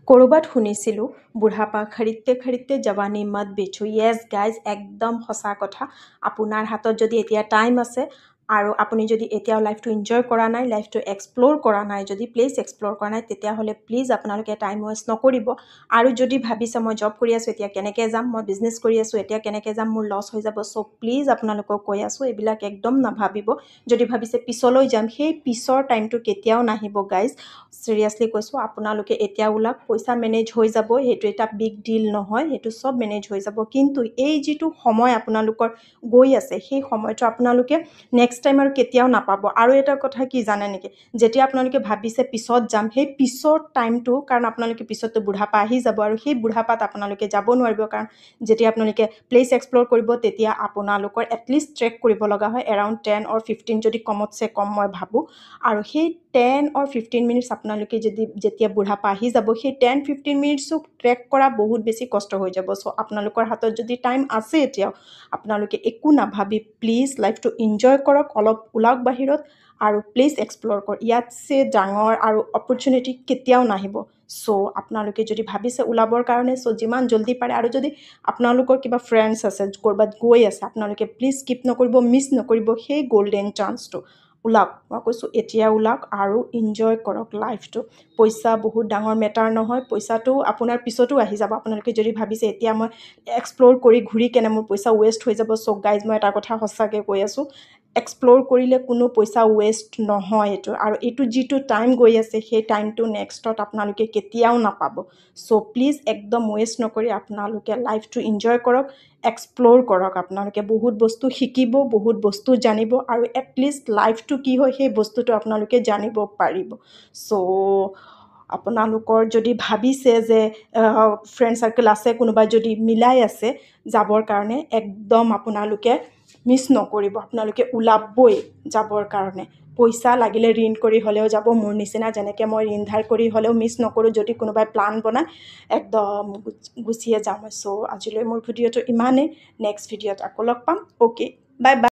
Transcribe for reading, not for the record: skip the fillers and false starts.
ক'ৰবাত শুনিছিলোঁ বুঢ়াপা খৰিতে খৰিতে জৱানী মত বেচো য়েছ গাইজ একদম সঁচা কথা আপোনাৰ হাতত যদি এতিয়া টাইম আছে আৰু আপুনি যদি এতিয়াও লাইফটো এনজয় কৰা নাই লাইফটো এক্সপ্ল'ৰ কৰা নাই যদি প্লিজ এক্সপ্ল'ৰ কৰা নাই তেতিয়াহ'লে প্লিজ আপোনালোকে টাইম ৱেষ্ট নকৰিব আৰু যদি ভাবিছে মই জব কৰি আছোঁ এতিয়া কেনেকৈ যাম মই বিজনেছ কৰি আছোঁ এতিয়া কেনেকৈ যাম মোৰ লছ হৈ যাব চ' প্লিজ আপোনালোকক কৈ আছোঁ এইবিলাক একদম নাভাবিব যদি ভাবিছে পিছলৈ যাম সেই পিছৰ টাইমটো কেতিয়াও নাহিব গাইজ চিৰিয়াছলি কৈছোঁ আপোনালোকে এতিয়া ওলাওক পইচা মেনেজ হৈ যাব সেইটো এটা বিগ ডিল নহয় সেইটো চব মেনেজ হৈ যাব কিন্তু এই যিটো সময় আপোনালোকৰ গৈ আছে সেই সময়টো আপোনালোকে নেক্সট টাইম আৰু কেতিয়াও নাপাব আৰু এটা কথা কি জানে নেকি যেতিয়া আপোনালোকে ভাবিছে পিছত যাম সেই পিছৰ টাইমটো কাৰণ আপোনালোকে পিছততো বুঢ়াপা আহি যাব আৰু সেই বুঢ়াপাত আপোনালোকে যাব নোৱাৰিব কাৰণ যেতিয়া আপোনালোকে প্লেচ এক্সপ্ল'ৰ কৰিব তেতিয়া আপোনালোকৰ এটলিষ্ট ট্ৰেক কৰিব লগা হয় এৰাউণ্ড 10 or 15 যদি কমতছে কম মই ভাবোঁ আৰু সেই 10 or 15 মিনিটছ আপোনালোকে যদি যেতিয়া বুঢ়াপা আহি যাব সেই 10-15 মিনিটছক ট্ৰেক কৰা বহুত বেছি কষ্ট হৈ যাব চ' আপোনালোকৰ হাতত যদি টাইম আছে এতিয়াও আপোনালোকে একো নাভাবি প্লিজ লাইফটো এনজয় কৰক অলপ ওলাওক বাহিৰত আৰু প্লিজ এক্সপ্ল'ৰ কৰক ইয়াতছে ডাঙৰ আৰু অপৰচুনিটি কেতিয়াও নাহিব চ' আপোনালোকে যদি ভাবিছে ওলাবৰ কাৰণে চ' যিমান জল্দি পাৰে আৰু যদি আপোনালোকৰ কিবা ফ্ৰেণ্ডছ আছে ক'ৰবাত গৈ আছে আপোনালোকে প্লিজ স্কিপ নকৰিব মিছ নকৰিব সেই গ'ল্ডেন চান্সটো ওলাওক মই কৈছোঁ এতিয়া ওলাওক আৰু এনজয় কৰক লাইফটো পইচা বহুত ডাঙৰ মেটাৰ নহয় পইচাটো আপোনাৰ পিছতো আহি যাব আপোনালোকে যদি ভাবিছে এতিয়া মই এক্সপ্ল'ৰ কৰি ঘূৰি কেনে মোৰ পইচা ৱেষ্ট হৈ যাব চ' গাইজ মই এটা কথা সঁচাকৈ কৈ আছোঁ এক্সপ্ল'ৰ কৰিলে কোনো পইচা ৱেষ্ট নহয় এইটো আৰু এইটো যিটো টাইম গৈ আছে সেই টাইমটো নেক্সটত আপোনালোকে কেতিয়াও নাপাব চ' প্লিজ একদম ৱেষ্ট নকৰি আপোনালোকে লাইফটো এনজয় কৰক এক্সপ্ল'ৰ কৰক আপোনালোকে বহুত বস্তু শিকিব বহুত বস্তু জানিব আৰু এটলিষ্ট লাইফটো কি হয় সেই বস্তুটো আপোনালোকে জানিব পাৰিব চ' আপোনালোকৰ যদি ভাবিছে যে ফ্ৰেণ্ড চাৰ্কেল আছে কোনোবাই যদি মিলাই আছে যাবৰ কাৰণে একদম আপোনালোকে মিছ নকৰিব আপোনালোকে ওলাবই যাবৰ কাৰণে পইচা লাগিলে ঋণ কৰি হ'লেও যাব মোৰ নিচিনা যেনেকৈ মই ঋণ ধাৰ কৰি হ'লেও মিছ নকৰোঁ যদি কোনোবাই প্লান বনায় একদম গুচিয়ে যাওঁ মই চ' আজিলৈ মোৰ ভিডিঅ'টো ইমানেই নেক্সট ভিডিঅ'ত আকৌ লগ পাম অ'কে বাই বাই